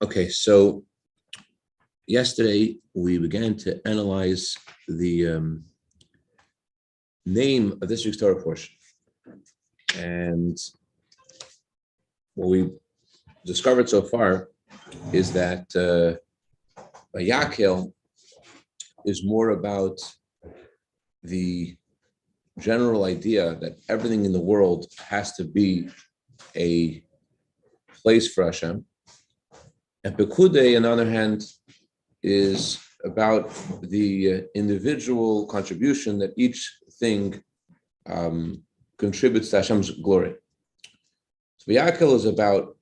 Okay, so yesterday we began to analyze the name of this week's Torah portion. And what we discovered so far is that Vayakhel is more about the general idea that everything in the world has to be a place for Hashem. And Pekudei, on the other hand, is about the individual contribution that each thing contributes to Hashem's glory. So Vayakhel is about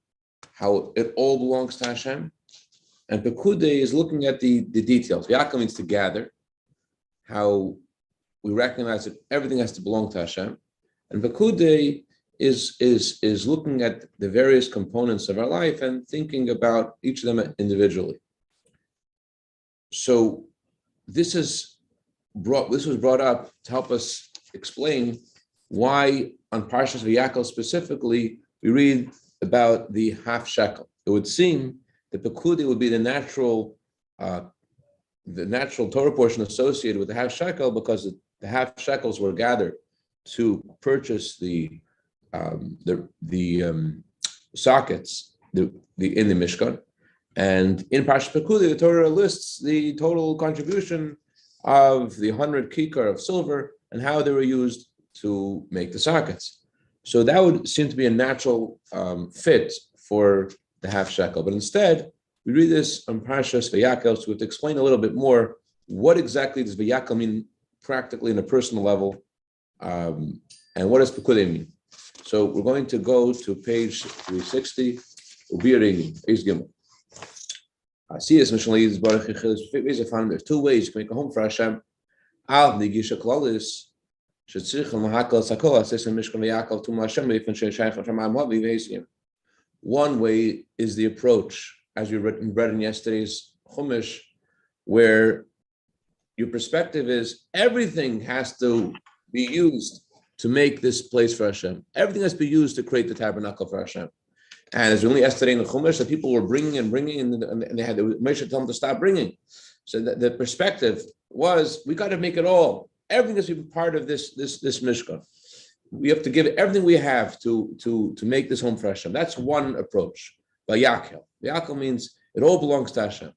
how it all belongs to Hashem, and Pekudei is looking at the details. Vayakhel means to gather, how we recognize that everything has to belong to Hashem, and Pekudei is looking at the various components of our life and thinking about each of them individually. So this was brought up to help us explain why on Parshas Vayakhel specifically we read about the half shekel. It would seem that Pekudei would be the natural Torah portion associated with the half shekel, because the half shekels were gathered to purchase the sockets in the Mishkan, and in Parshas Pekudei the Torah lists the total contribution of the 100 kikar of silver and how they were used to make the sockets. So that would seem to be a natural fit for the half shekel. But instead, we read this on Parshas Vayakhel, so we have to explain a little bit more what exactly does Vayakhel mean practically in a personal level, and what does Pekudei mean. So we're going to go to page 360. See this there's two ways you can make a home for Hashem. One way is the approach, as we read in yesterday's Chumash, where your perspective is everything has to be used to make this place for Hashem. Everything has to be used to create the tabernacle for Hashem. And as we only yesterday in the Chumash, the people were bringing, and they had Moshe tell them to stop bringing. So the perspective was, we got to make it all. Everything has to be part of this Mishkan. We have to give everything we have to make this home for Hashem. That's one approach. Vayakhel. Vayakhel means it all belongs to Hashem.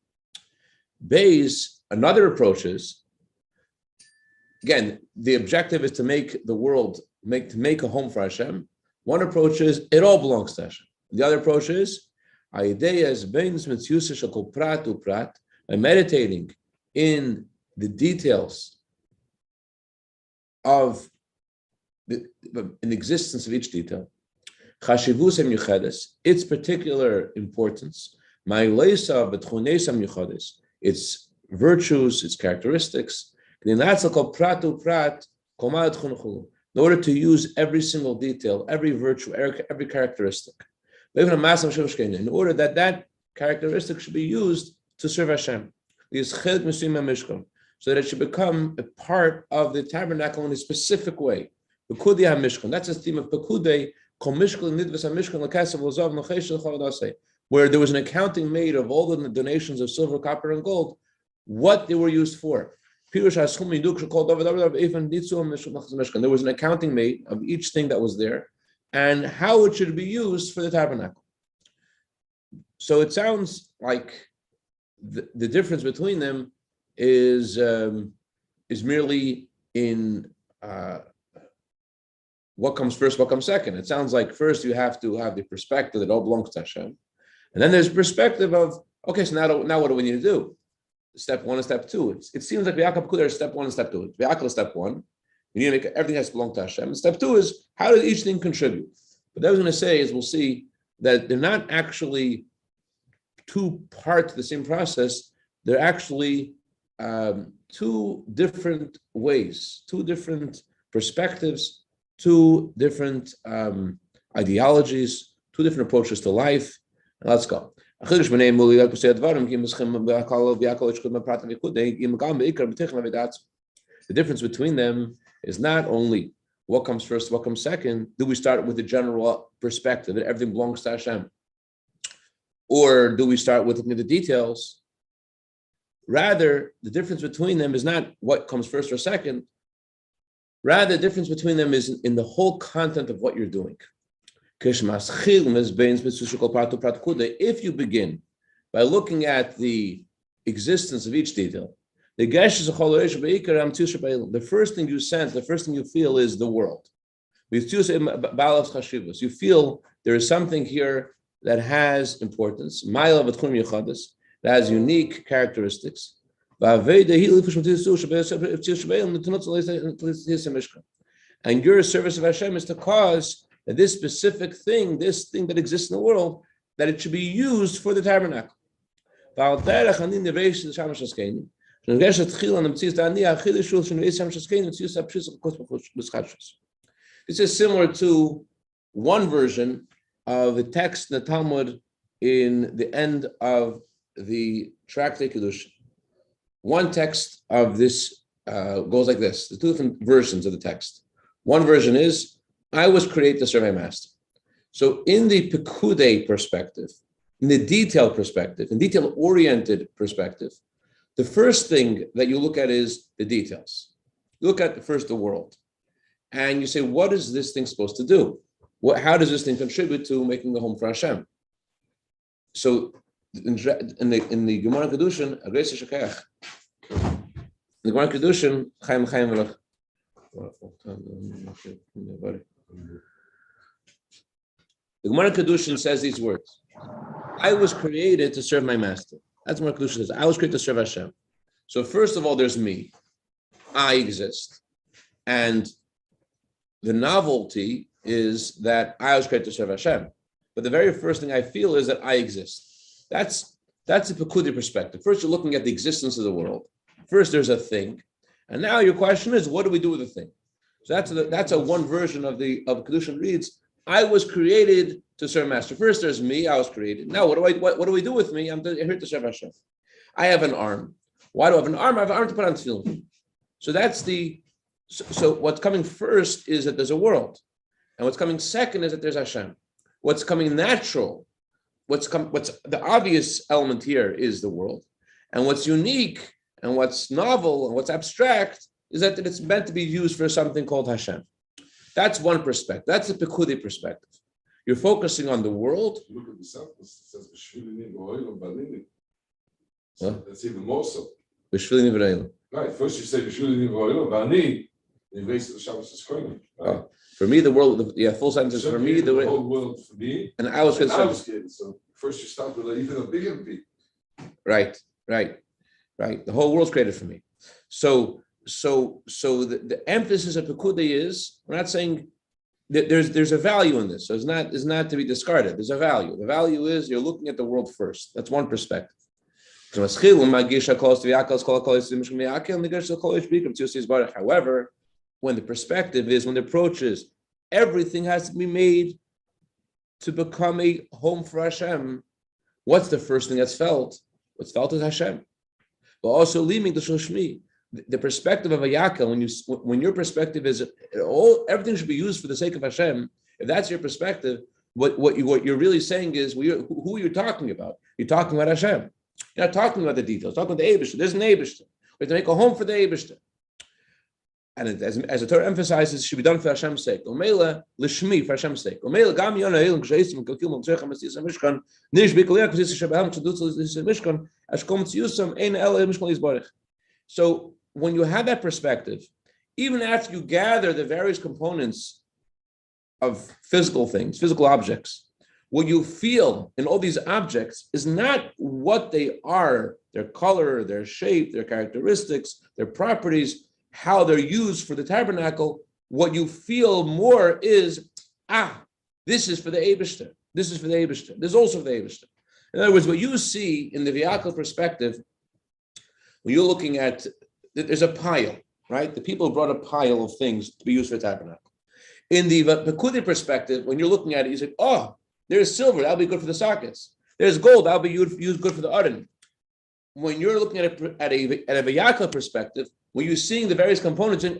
Beis, another approach is, again, the objective is to make the world, to make a home for Hashem. One approach is it all belongs to Hashem. The other approach is by meditating in the details of in the existence of each detail, its particular importance, its virtues, its characteristics, in order to use every single detail, every virtue, every characteristic, in order that characteristic should be used to serve Hashem, so that it should become a part of the tabernacle in a specific way. That's the theme of Pekudei, where there was an accounting made of all the donations of silver, copper, and gold, what they were used for. There was an accounting made of each thing that was there and how it should be used for the tabernacle. So it sounds like the difference between them is merely in what comes first, what comes second. It sounds like first you have to have the perspective that all belongs to Hashem, and then there's perspective of, okay, so now what do we need to do? Step one and step two. It seems like Vayakhel Pekudei is step one and step two. Vayakhel is step one. We need to make everything has to belong to Hashem. And step two is, how does each thing contribute? But what I was going to say is, we'll see that they're not actually two parts of the same process. They're actually two different ways, two different perspectives, two different ideologies, two different approaches to life. Now, let's go. The difference between them is not only what comes first, what comes second. Do we start with the general perspective that everything belongs to Hashem? Or do we start with looking at the details? Rather, the difference between them is not what comes first or second. Rather, the difference between them is in the whole content of what you're doing. If you begin by looking at the existence of each detail, the first thing you sense, the first thing you feel is the world. You feel there is something here that has importance, that has unique characteristics. And your service of Hashem is to cause that this specific thing, this thing that exists in the world, that it should be used for the tabernacle. This is similar to one version of the text in the Talmud in the end of the Tractate Kedushin. One text of this goes like this. There's two different versions of the text. One version is, I was created to serve my master. So in the Pekude perspective, in the detailed perspective, in detail-oriented perspective, the first thing that you look at is the details. You look at first the world. And you say, what is this thing supposed to do? How does this thing contribute to making a home for Hashem? So in the Gemara Kedushin, the Gemara Kedushin, the Gemara Kedushin says these words: I was created to serve my master. That's what Gemara Kedushin says. I was created to serve Hashem. So first of all, there's me. I exist. And the novelty is that I was created to serve Hashem. But the very first thing I feel is that I exist. That's a Pekudi perspective. First, you're looking at the existence of the world. First, there's a thing. And now your question is, what do we do with the thing? So that's a one version of Kedushin reads, I was created to serve Master. First, there's me. I was created. Now, what do we do with me? I'm here to serve Hashem. I have an arm. Why do I have an arm? I have an arm to put on tefillin. So so what's coming first is that there's a world, and what's coming second is that there's Hashem. What's coming natural, what's the obvious element here is the world, and what's unique and what's novel and what's abstract is that it's meant to be used for something called Hashem. That's one perspective. That's a Pekudi perspective. You're focusing on the world. Look at the sentence. It says, so that's even more so. Right. First you say, for me, the world, full sentence, for me, the whole world for me. And I was concerned. So first you start with even a bigger peak. Right. The whole world's created for me. So the emphasis of Pekudi is, we're not saying that there's a value in this. So it's not to be discarded. There's a value. The value is you're looking at the world first. That's one perspective. However, when the perspective is, when the approach is, everything has to be made to become a home for Hashem, what's the first thing that's felt? What's felt is Hashem. But also leaving the Shoshmi, the perspective of Vayakhel, when your perspective is everything should be used for the sake of Hashem. If that's your perspective, what you're really saying is who you're talking about. You're talking about Hashem. You're not talking about the details. You're talking about the Eibishter. There's an Eibishter. We have to make a home for the Eibishter. And as the Torah emphasizes, it should be done for Hashem's sake. Umeila lishmi, for Hashem's sake. Umeila gam yona elim k'sheisim k'kil m'tzrecha m'tzis ha'mishkan nish b'koliyah k'tzis ha'shabaham k'tzadutz l'tzis ha'mishkan ashkom tziyusam ein el mishkan l'izbarich. So when you have that perspective, even after you gather the various components of physical things, physical objects, what you feel in all these objects is not what they are, their color, their shape, their characteristics, their properties, how they're used for the tabernacle. What you feel more is, this is for the Eibishter. This is for the Eibishter. This is also for the Eibishter. In other words, what you see in the Vayakhel perspective, when you're looking at, there's a pile, right? The people brought a pile of things to be used for the tabernacle. In the Pekudi perspective, when you're looking at it, you say, there's silver, that'll be good for the sockets. There's gold, that'll be used good for the Aron. When you're looking at a Vayakhel perspective, when you're seeing the various components, and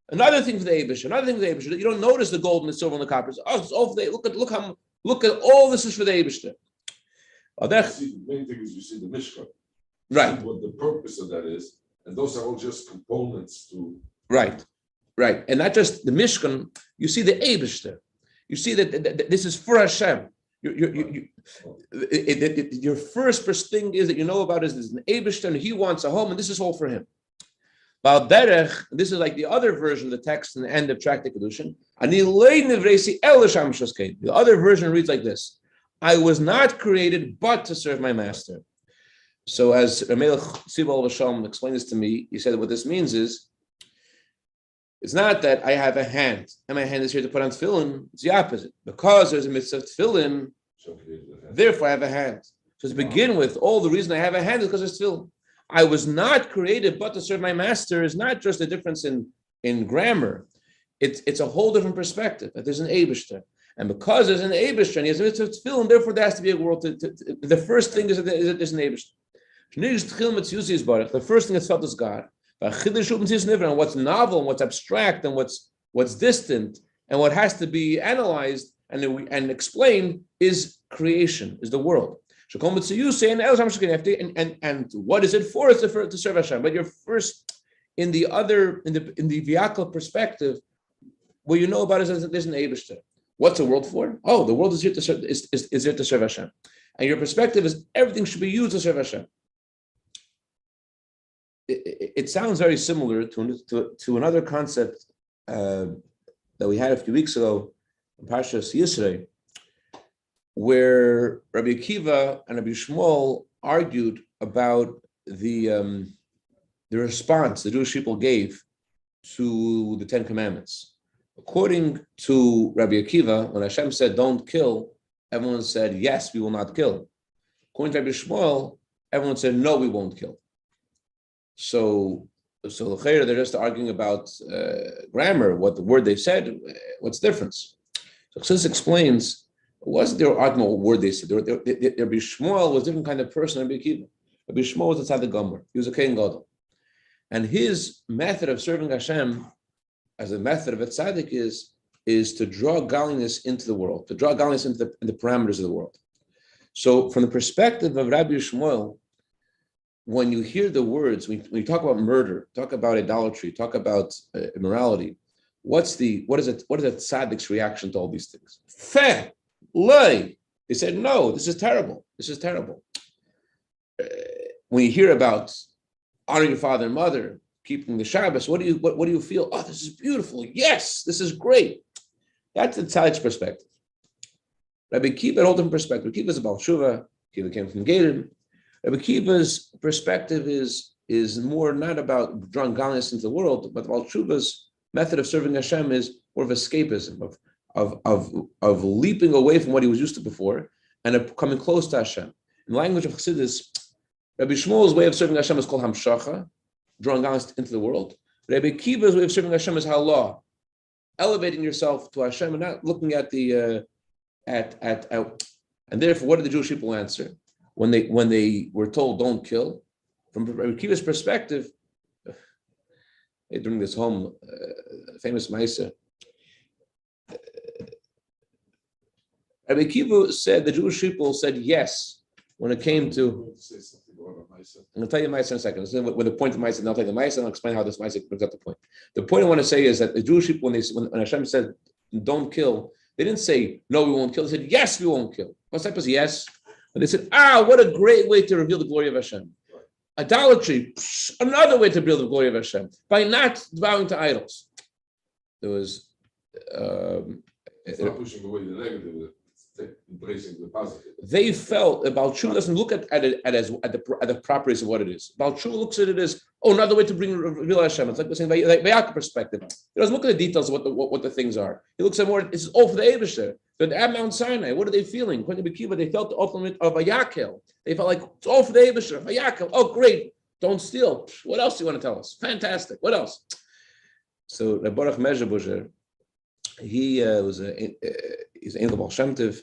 another thing for the Eibush, another thing for the Eibush, you don't notice the gold and the silver and the copper. It's all for the, look at all this is for the Eibush. see, the main thing is you see the Mishkan. Right. See what the purpose of that is, and those are all just components to. Right. And not just the Mishkan, you see the Eibishter. You see that this is for Hashem. Your first thing is that you know about is there's an Eibishter and he wants a home, and this is all for him. This is like the other version of the text in the end of Tractate Kedushin. The other version reads like this: I was not created but to serve my master. So as Ramelech Sibal Vasham explained this to me, he said that what this means is, it's not that I have a hand and my hand is here to put on tefillin. It's the opposite. Because there's a mitzvah of tefillin, therefore I have a hand. So to begin with, all the reason I have a hand is because there's tefillin. I was not created but to serve my master is not just a difference in grammar. It's a whole different perspective, that there's an Eibishter. And because there's an Eibishter and he has a mitzvah of tefillin, therefore there has to be a world. The first thing is that there's an Eibishter. The first thing that's felt is God. And what's novel and what's abstract and what's distant and what has to be analyzed and explained is creation, is the world. And what is it for? It's to serve Hashem. But you're first in the Vayakhel perspective, what you know about is that there's an Eibishter. What's the world for? Oh, the world is here to serve, is here to serve Hashem. And your perspective is everything should be used to serve Hashem. It sounds very similar to another concept that we had a few weeks ago in Parshas Yisrei, where Rabbi Akiva and Rabbi Shmuel argued about the response the Jewish people gave to the Ten Commandments. According to Rabbi Akiva, when Hashem said, "Don't kill," everyone said, "Yes, we will not kill." According to Rabbi Shmuel, everyone said, "No, we won't kill." So they're just arguing about grammar, what the word they said, what's the difference? So Chassidus explains, it wasn't their argument what word they said. Rabbi Shmuel was a different kind of person than Rabbi Akiva. Rabbi Shmuel was a tzaddik gomer. He was a Kohen Gadol. And his method of serving Hashem, as a method of a tzaddik, is to draw godliness into the world, to draw godliness into the parameters of the world. So from the perspective of Rabbi Shmuel, when you hear the words, when you talk about murder, talk about idolatry, talk about immorality, what is a tzaddik's reaction to all these things? Feh, lay. They said, no, this is terrible. This is terrible. When you hear about honoring your father and mother, keeping the Shabbos, what do you feel? Oh, this is beautiful. Yes, this is great. That's the tzaddik's perspective. Rabbi Akiva had a whole different perspective. Rabbi Akiva is a Baal Tshuva. Akiva came from Gaden. Rabbi Akiva's perspective is more not about drawing godliness into the world, but Baal Tshuva's method of serving Hashem is more of escapism, of leaping away from what he was used to before and of coming close to Hashem. In the language of Chassidus, Rabbi Shmuel's way of serving Hashem is called Hamshacha, drawing godliness into the world. Rabbi Akiva's way of serving Hashem is Halah, elevating yourself to Hashem and not looking at and therefore, what did the Jewish people answer? When they were told don't kill, from Rabbi Akiva's perspective, during this home famous Maisa, Rabbi Akiva said the Jewish people said yes when it came to. I'm going to tell you the Maisa in a second. This is when the point of Maisa, and I'll tell you the Maisa, and I'll explain how this Maisa brings up the point. The point I want to say is that the Jewish people, when Hashem said don't kill, they didn't say no, we won't kill. They said yes, we won't kill. What type was yes? And they said, what a great way to reveal the glory of Hashem. Idolatry, another way to reveal the glory of Hashem, by not bowing to idols. There was... it's not pushing away the negative, it's embracing the positive. They felt that Baal Tshuva doesn't look at the properties of what it is. Baal Tshuva looks at it as, another way to reveal Hashem. It's like we're saying, like Vayakhel perspective. He doesn't look at the details of what the things are. He looks at more, it's all for the Eibishter. But at Mount Sinai, what are they feeling? According to Akiva, they felt the ultimate of Vayakhel. They felt like, it's all for the Eibishter. Vayakhel, oh great, don't steal. What else do you want to tell us? Fantastic, what else? So the Baruch Mezhebuzer, he's an Angel Baal Shem Tov,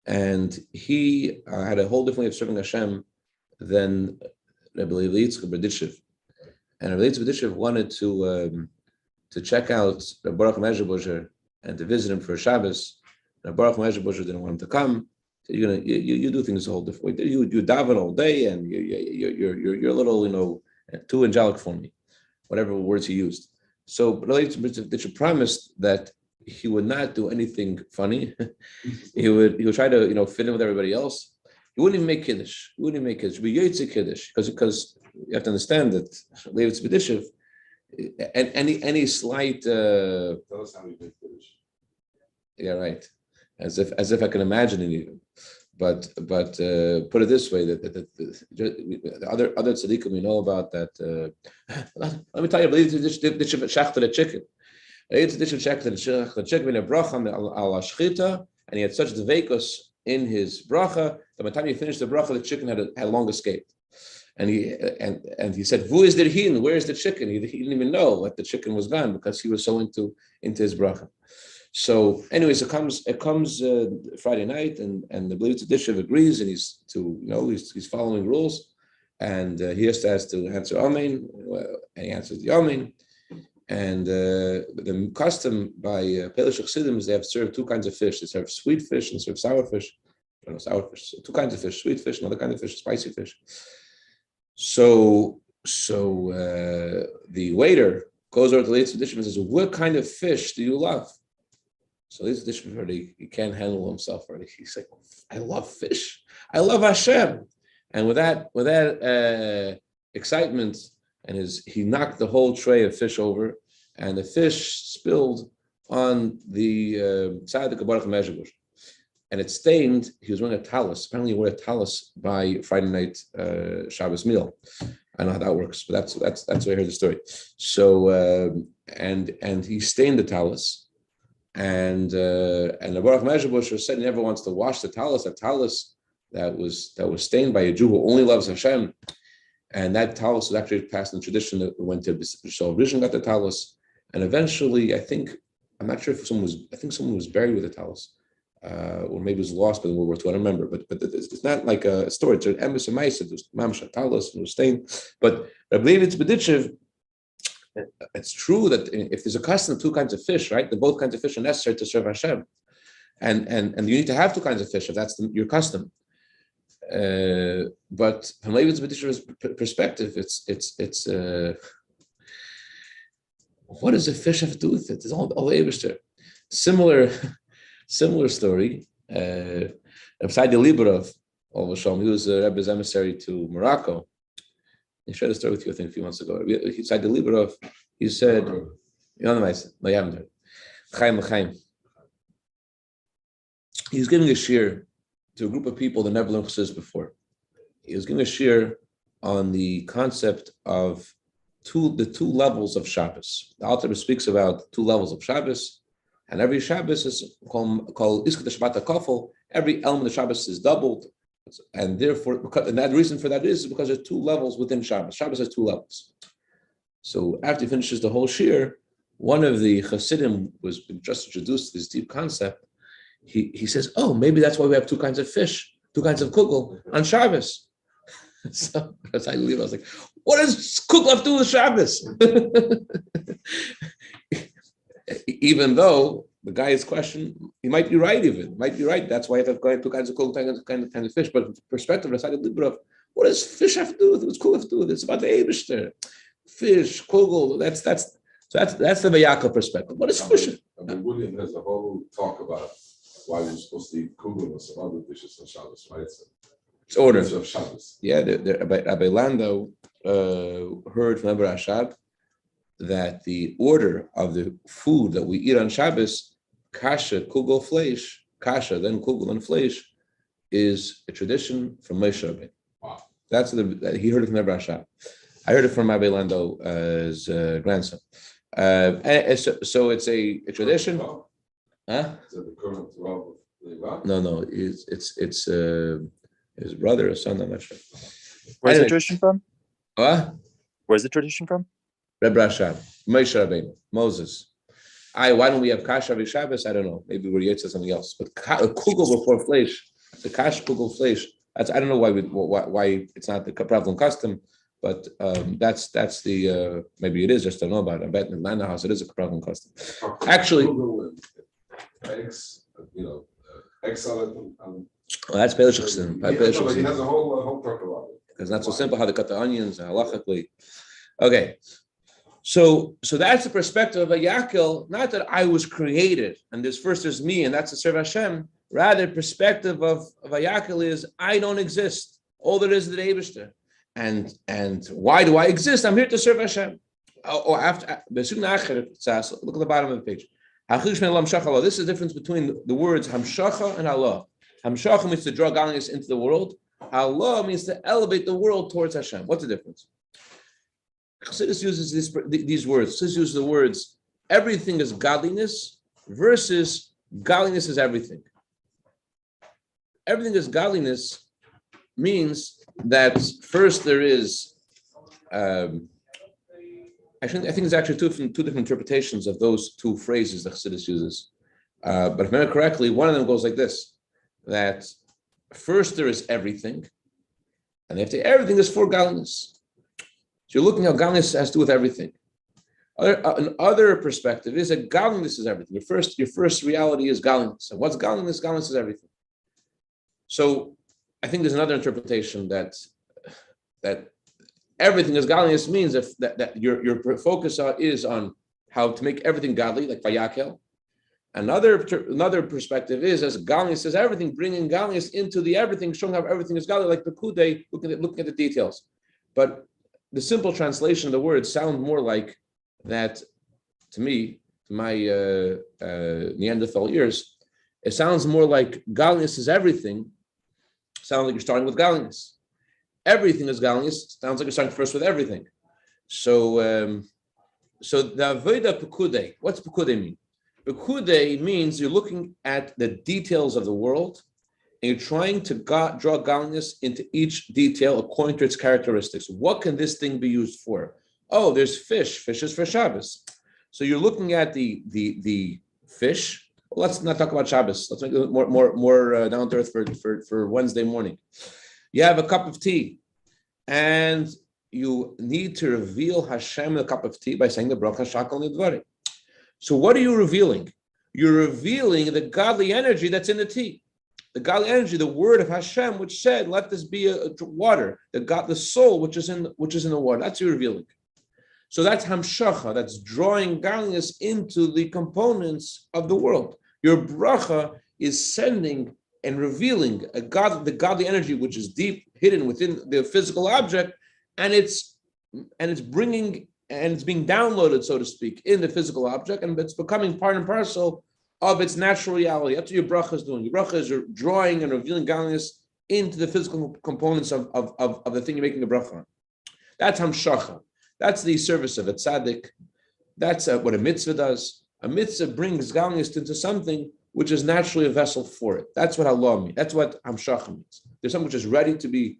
and he had a whole different way of serving Hashem than Rabbi Yitzchak Berditchev. And Rabbi Yitzchak Berditchev wanted to check out Baruch Mezhebuzer and to visit him for Shabbos. Baruch Mezhebuzer didn't want him to come, You do things a whole different way. You daven all day, and you're a little too angelic for me, whatever words he used. So, that you promised that he would not do anything funny. he would try to fit in with everybody else. He wouldn't even make kiddush. He wouldn't even make kiddush. But yotze kiddush, because you have to understand that Levi's B'dishev, and any slight. Tell us how we make kiddush. Yeah, right. As if I can imagine it even. But put it this way, that the other tzaddikim we know about that. Let me tell you, the chicken. The chicken in a bracha al ashchita, and he had such dveikos in his bracha that by the time he finished the bracha, the chicken had long escaped. And he said, "Who is the hin? Where is the chicken?" He didn't even know that the chicken was gone because he was so into his bracha. So, anyways, it comes Friday night, and the B'livitz Dishev agrees, and he's following rules, and he has to answer Amen, and he answers the Amen. And the custom by Polish Chassidim is they have served two kinds of fish. They serve sweet fish and serve sour fish. I don't know, sour fish. So two kinds of fish: sweet fish, another kind of fish, spicy fish. So the waiter goes over to the B'livitz Dishev and says, "What kind of fish do you love?" So this he can't handle himself already. He's like, "I love fish. I love Hashem." And with that excitement, he knocked the whole tray of fish over, and the fish spilled on the Tzaddik Baruch Mezhebush, and it stained. He was wearing a talus. Apparently, he wore a talus by Friday night Shabbos meal. I don't know how that works, but that's where I heard the story. So and he stained the talus. And the Baruch Mezhebush said he never wants to wash the talus. A talus that was stained by a Jew who only loves Hashem, and that talus was actually passed in tradition that went to B'Shal Rishon got the talus, and eventually I'm not sure if someone was buried with the talus, or maybe it was lost by World War II. I don't remember, but it's not like a story. It's an emes and ma'aseh. There's mamash talus and it was stained, but Rabbi Levi's B'dishev. It's true that if there's a custom of two kinds of fish, right? Both kinds of fish are necessary to serve Hashem, and you need to have two kinds of fish if that's your custom. But from Levi's B'dishev's perspective, it's what does a fish have to do with it? It's all Eibishter. Similar story. Beside the Liberov, he was a Rebbe's emissary to Morocco. I shared a story with you, I think, a few months ago. He said the Liberov. He said, "You haven't heard." Chaim. He was giving a shir to a group of people that never learned chassidus before. He was giving a shir on the concept of the two levels of Shabbos. The Alter Rebbe speaks about two levels of Shabbos, and every Shabbos is called Iskut Shabbat HaKafel. Every element of Shabbos is doubled. And therefore, and that reason for that is because there's two levels within Shabbos. Shabbos has two levels. So after he finishes the whole shir, one of the Chassidim was just introduced to this deep concept. He says, "Oh, maybe that's why we have two kinds of fish, two kinds of kugel on Shabbos." So as I was like, "What does kugel have to do with Shabbos?" Even though the guy's question, he might be right. That's why I have two kinds of kugel, kind of fish. But perspective, I decided Librov, what does fish have to do with it? What's kugel have to do with it? It's about the Eibishter. Fish, kugel. That's the Vayakhel perspective. What is fish? William has a whole talk about why we're supposed to eat kugel and some other dishes on Shabbos, right? It's order. Of Shabbos. Yeah, Rabbi Lando heard from Rabbi Rashab that the order of the food that we eat on Shabbos, kasha, kugel, fleish, kasha, then kugel and fleish, is a tradition from Moshe Rabbeinu. Wow. That's he heard it from Rabbi Rashab. I heard it from Rabbi Lando's grandson. So it's a tradition. Huh? Is that the current Rav of Levi? No. It's his brother or son. I'm not sure. Where's the tradition from? What? Where's the tradition from? Rebbe Rashab, Moshe Rabbeinu, Moses. Why don't we have kasha v'Shabbos? I don't know. Maybe we're yet to something else. But kugel before flesh, the kasha kugel flesh. I don't know why it's not the prevalent custom, but that's the maybe it is. Just don't know about it. I bet in the Atlanta house it is a prevalent custom. Actually, eggs, egg salad on Well, that's Pelish Chassidin. He has a whole talk about it. It's not so simple how they cut the onions and halachically. Okay. So that's the perspective of Vayakhel, not that I was created and there's me and that's to serve Hashem. Rather, perspective of Vayakhel is I don't exist. All there is the Eibishter. And why do I exist? I'm here to serve Hashem. Look at the bottom of the page. This is the difference between the words Hamshacha and Allah. Hamshacha means to draw godliness into the world. Allah means to elevate the world towards Hashem. What's the difference? Chassidus uses these words. Chassidus uses the words everything is godliness versus godliness is everything. Everything is godliness means that first there is I think it's actually two different interpretations of those two phrases that Chassidus uses. But if I remember correctly, one of them goes like this, that first there is everything, and after everything is for godliness. So you're looking how godliness has to do with everything. Another perspective is that godliness is everything. Your first reality is godliness. And what's godliness? Godliness is everything. So I think there's another interpretation that everything is godliness means that your focus is on how to make everything godly, like Vayakhel. Another perspective is as godliness is everything, bringing godliness into the everything, showing how everything is godly, like the Kude, looking at the details. But the simple translation of the words sound more like that to me, to my Neanderthal ears. It sounds more like godliness is everything. Sounds like you're starting with godliness. Everything is godliness. Sounds like you're starting first with everything. So the Avodah Pekude, what's Pekude mean? Pekude means you're looking at the details of the world and you're trying to draw godliness into each detail according to its characteristics. What can this thing be used for? Oh, there's fish. Fish is for Shabbos. So you're looking at the fish. Well, let's not talk about Shabbos. Let's make it more down to earth for Wednesday morning. You have a cup of tea, and you need to reveal Hashem in a cup of tea by saying the bracha shakal nidvari. So what are you revealing? You're revealing the godly energy that's in the tea. The godly energy, the word of Hashem, which said, "Let this be a water." The soul, which is in the water. That's your revealing. So that's hamshacha. That's drawing godliness into the components of the world. Your bracha is sending and revealing the godly energy, which is deep, hidden within the physical object, and it's being downloaded, so to speak, in the physical object, and it's becoming part and parcel of its natural reality. That's what your bracha is doing. Your bracha is drawing and revealing godliness into the physical components of the thing you're making a bracha on. That's hamshacha. That's the service of a tzaddik. That's what a mitzvah does. A mitzvah brings godliness into something which is naturally a vessel for it. That's what Allah means. That's what hamshacha means. There's something which is ready to be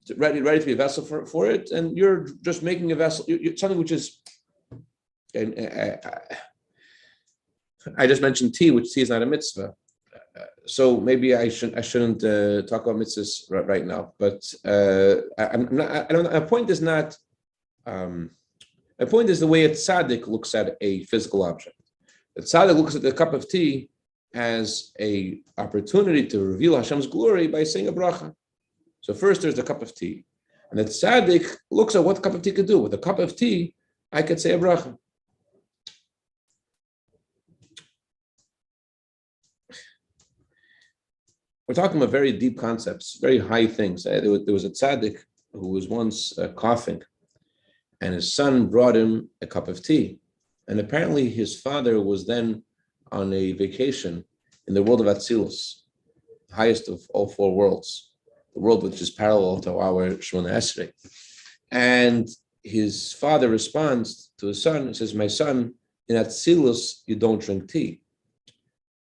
a vessel for it, and you're just making a vessel. Something which is. I just mentioned tea, which tea is not a mitzvah. So maybe I shouldn't talk about mitzvahs right now. But my point is not. My point is the way a tzaddik looks at a physical object. The tzaddik looks at the cup of tea as a opportunity to reveal Hashem's glory by saying a bracha. So first there's the cup of tea, and the tzaddik looks at what the cup of tea could do. With a cup of tea, I could say a bracha. We're talking about very deep concepts, very high things. There was a tzaddik who was once coughing, and his son brought him a cup of tea. And apparently his father was then on a vacation in the world of Atzilus, the highest of all four worlds, the world which is parallel to our Shemona Esrei. And his father responds to his son and says, "My son, in Atzilus, you don't drink tea."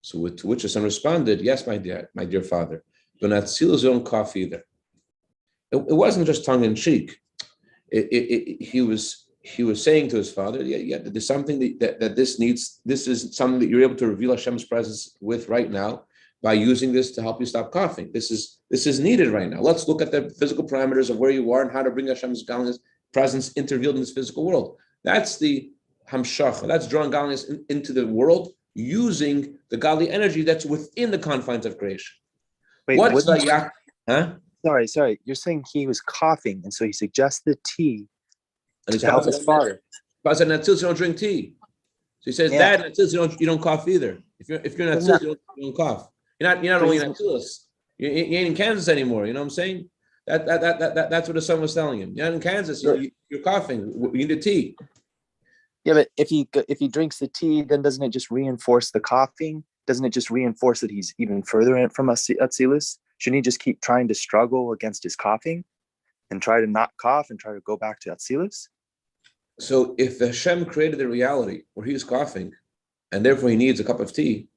So to which the son responded, "Yes, my dear father, but in Atzilus, you don't cough either." It wasn't just tongue in cheek. He was saying to his father, yeah, there's something that this is something that you're able to reveal Hashem's presence with right now by using this to help you stop coughing. This is needed right now. Let's look at the physical parameters of where you are and how to bring Hashem's godliness presence intervealed in this physical world. That's the hamshacha. That's drawing godliness into the world using the godly energy that's within the confines of creation. Wait, What's wasn't- Vayak? Huh? sorry. You're saying he was coughing, and so he suggested tea And his to help his father. Father said, "Natzilus, you don't drink tea." So he says, Yeah. "Dad, Natzilus, you don't cough either. If you're Isn't Natzilus, you don't cough. You're not But only he's- Natzilus. You ain't in Kansas anymore. You know what I'm saying? That's what the son was telling him. You're not in Kansas. You're coughing. You need a tea. Yeah, but if he drinks the tea, then doesn't it just reinforce the coughing? Doesn't it just reinforce that he's even further in from Atzilus? Shouldn't he just keep trying to struggle against his coughing and try to not cough and try to go back to Atzilus? So if Hashem created the reality where he's coughing, and therefore he needs a cup of tea,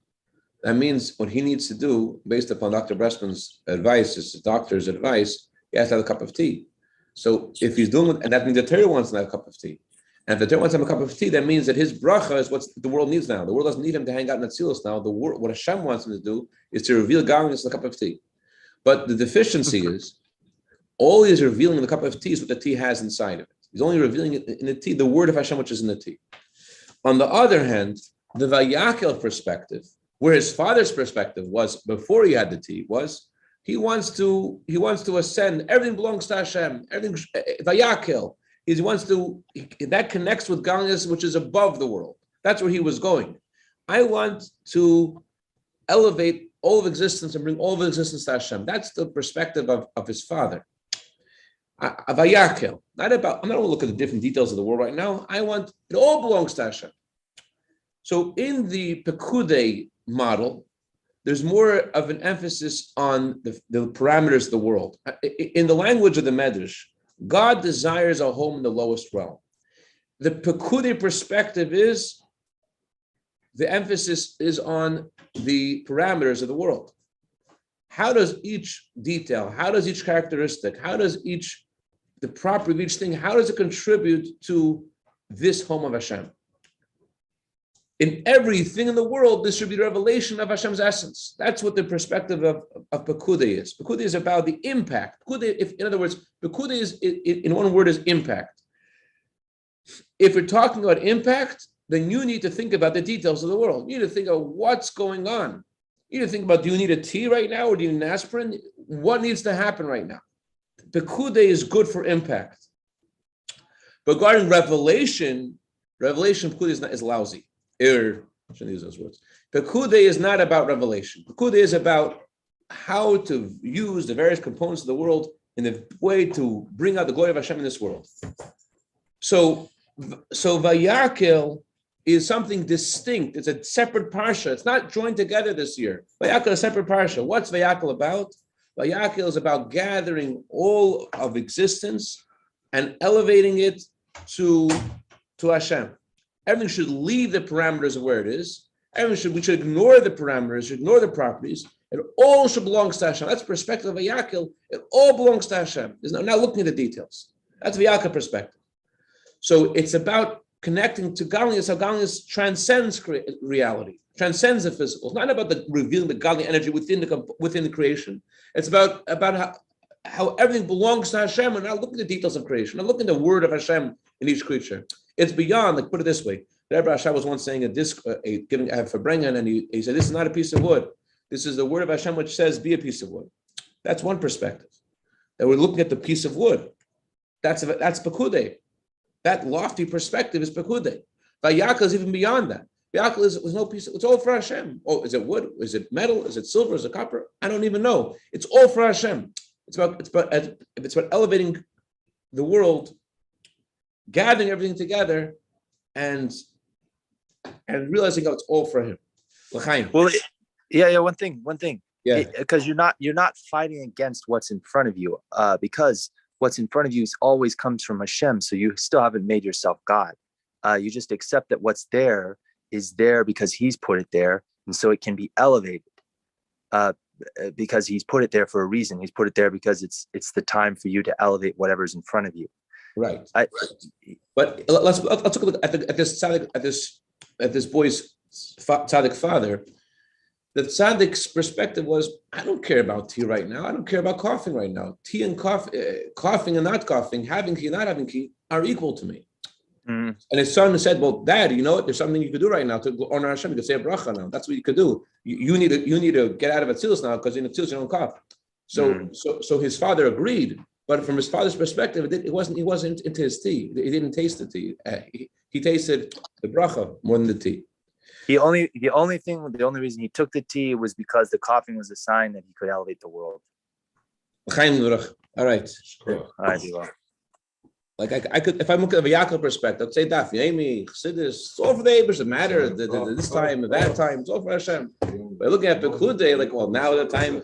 that means what he needs to do, based upon Dr. Bressman's advice, his doctor's advice, he has to have a cup of tea. So if he's doing it, and that means the Torah wants to have a cup of tea. And if the Torah wants to have a cup of tea, that means that his bracha is what the world needs now. The world doesn't need him to hang out in Atzilus now. The world, what Hashem wants him to do is to reveal godliness in a cup of tea. But the deficiency is, all he is revealing in the cup of tea is what the tea has inside of it. He's only revealing it in the tea, the word of Hashem, which is in the tea. On the other hand, the Vayakhel perspective, where his father's perspective was before he had the tea, was he wants to ascend. Everything belongs to Hashem. Everything Vayakhel. He wants to. That connects with godliness, which is above the world. That's where he was going. I want to elevate all of existence and bring all of existence to Hashem. That's the perspective of his father. Vayakhel. Not about. I'm not going to look at the different details of the world right now. I want it all belongs to Hashem. So in the Pekude model, there's more of an emphasis on the parameters of the world. In the language of the Medrash, God desires a home in the lowest realm. The Pekude perspective is, the emphasis is on the parameters of the world. How does each detail, how does each characteristic, how does the property of each thing, how does it contribute to this home of Hashem? In everything in the world, this should be the revelation of Hashem's essence. That's what the perspective of Pekude is. Pekude is about the impact. In other words, Pekude is, in one word, is impact. If we're talking about impact, then you need to think about the details of the world. You need to think of what's going on. You need to think about, do you need a tea right now or do you need an aspirin? What needs to happen right now? Pekude is good for impact. But regarding revelation, Pekude is lousy. I shouldn't use those words. Pekude is not about revelation. Pekude is about how to use the various components of the world in a way to bring out the glory of Hashem in this world. So Vayakhel is something distinct. It's a separate parsha. It's not joined together this year. Vayakhel is a separate parsha. What's Vayakhel about? Vayakhel is about gathering all of existence and elevating it to Hashem. Everything should leave the parameters of where it is. We should ignore the parameters, ignore the properties. It all should belong to Hashem. That's the perspective of Vayakhel. It all belongs to Hashem. There's now looking at the details. That's Vayakhel perspective. So it's about connecting to godliness. How godliness transcends reality, transcends the physical. It's not about revealing the godly energy within the creation. It's about how everything belongs to Hashem. And not looking at the details of creation. Not looking at the word of Hashem in each creature. It's beyond, like, put it this way. The Rebbe Rashab was once saying giving a Farbrengen, and he said, this is not a piece of wood. This is the word of Hashem which says, be a piece of wood. That's one perspective. That we're looking at the piece of wood. That's Pekude. That lofty perspective is Pekude. Vayakhel is even beyond that. Vayakhel is no piece, it's all for Hashem. Oh, is it wood? Is it metal? Is it silver? Is it copper? I don't even know. It's all for Hashem. It's about elevating the world, gathering everything together, and realizing how it's all for Him. L'chaim. Well, yeah. One thing. Yeah. Because you're not fighting against what's in front of you. Because what's in front of you always comes from Hashem. So you still haven't made yourself God. You just accept that what's there is there because He's put it there, and so it can be elevated. Because He's put it there for a reason. He's put it there because it's the time for you to elevate whatever's in front of you. Right. But let's take a look at this boy's tzaddik father. The tzaddik's perspective was, I don't care about tea right now. I don't care about coughing right now. Tea and coughing and not coughing, having tea and not having tea are equal to me. Mm. And his son said, "Well, Dad, you know what? There's something you could do right now to honor Hashem. You could say a bracha now. That's what you could do. You need to get out of Atzilus now because in Atzilus you don't cough." So his father agreed, but from his father's perspective, he wasn't into his tea. He didn't taste the tea. He tasted the bracha more than the tea. The only reason he took the tea was because the coughing was a sign that he could elevate the world. All right. Like I could, if I look at the Vayakhel perspective, I'd say Daf, Yemi, Chassidus, it's all for the Eibush, doesn't matter this time, that time, it's all for Hashem. But looking at Pekude, like, well, now the time